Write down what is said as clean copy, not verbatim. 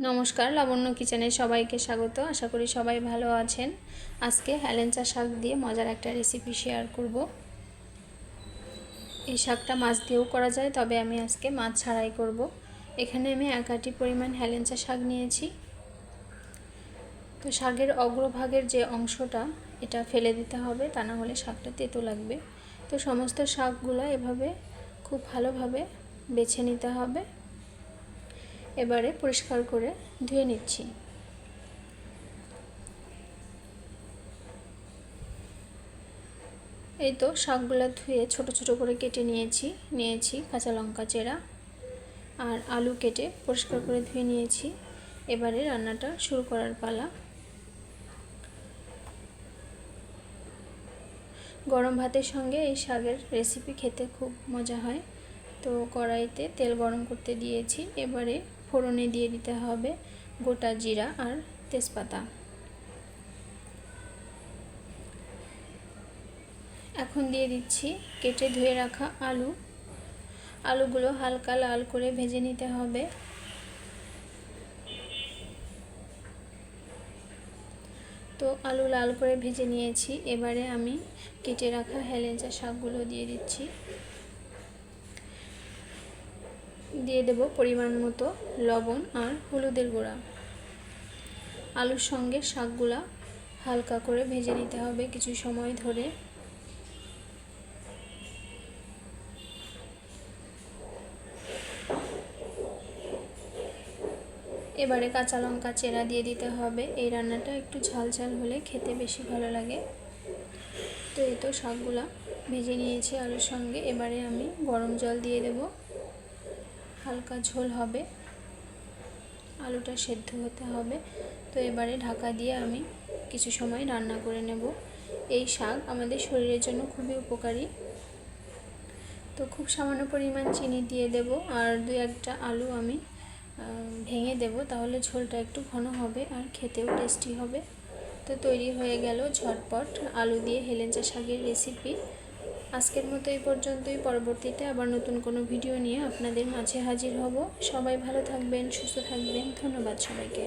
নমস্কার, লাবণ্য কিচেনে সবাইকে স্বাগত। আশা করি সবাই ভালো আছেন। আজকে হেলেঞ্চা শাক দিয়ে মজার একটা রেসিপি শেয়ার করব। এই শাকটা মাছ দিয়েও করা যায়, তবে আমি আজকে মাছ ছাড়াই করব। এখানে আমি 1 আটি পরিমাণ হেলেঞ্চা শাক নিয়েছি। তো শাকের অগ্রভাগের যে অংশটা, এটা ফেলে দিতে হবে, তা না হলে শাকটা তেতো লাগবে। তো সমস্ত শাকগুলো এভাবে খুব ভালোভাবে বেছে নিতে হবে। এবারে পরিষ্কার করে ধুয়ে নিচ্ছি। এই তো শাকগুলো ধুয়ে ছোট ছোট করে কেটে নিয়েছি কাঁচা লঙ্কা চেরা আর আলু কেটে পরিষ্কার করে ধুয়ে নিয়েছি। এবারে রান্নাটা শুরু করার পালা। গরম ভাতের সঙ্গে এই শাকের রেসিপি খেতে খুব মজা হয়। তো কড়াইতে তেল গরম করতে দিয়েছি। এবারে ফোড়নে দিয়ে দিতে হবে গোটা জিরা আর তেজপাতা। এখন দিয়ে দিচ্ছি কেটে ধুয়ে রাখা আলুগুলো হালকা লাল করে ভেজে নিতে হবে। তো আলু লাল করে ভেজে নিয়েছি। এবারে আমি কেটে রাখা হেলেঞ্চা শাকগুলো দিয়ে দিচ্ছি। দিয়ে দেব পরিমাণ মতো লবণ আর হলুদের গুঁড়া। আলুর সঙ্গে শাকগুলা হালকা করে ভেজে নিতে হবে কিছু সময় ধরে। এবারে কাঁচা লঙ্কা চেরা দিয়ে দিতে হবে। এই রান্নাটা একটু ঝাল ঝাল হলে খেতে বেশি ভালো লাগে। তো এই তো শাকগুলা ভেজে নিয়েছি আলুর সঙ্গে। এবারে আমি গরম জল দিয়ে দেব। হালকা ঝোল হবে, আলুটা সেদ্ধ হতে হবে। তো এবারে ঢাকা দিয়ে আমি কিছু সময় রান্না করে নেব। এই শাক আমাদের শরীরের জন্য খুবই উপকারী। তো খুব সামান্য পরিমাণ চিনি দিয়ে দেব আর 2-1টা আলু আমি ভেঙে দেব, তাহলে ঝোলটা একটু ঘন হবে আর খেতেও টেস্টি হবে। তো তৈরি হয়ে গেল ঝটপট আলু দিয়ে হেলেঞ্চা শাকের রেসিপি। আজকের মতো এই পর্যন্তই। পরবর্তীতে আবার নতুন কোনো ভিডিও নিয়ে আপনাদের মাঝে হাজির হব। সবাই ভালো থাকবেন, সুস্থ থাকবেন। ধন্যবাদ সবাইকে।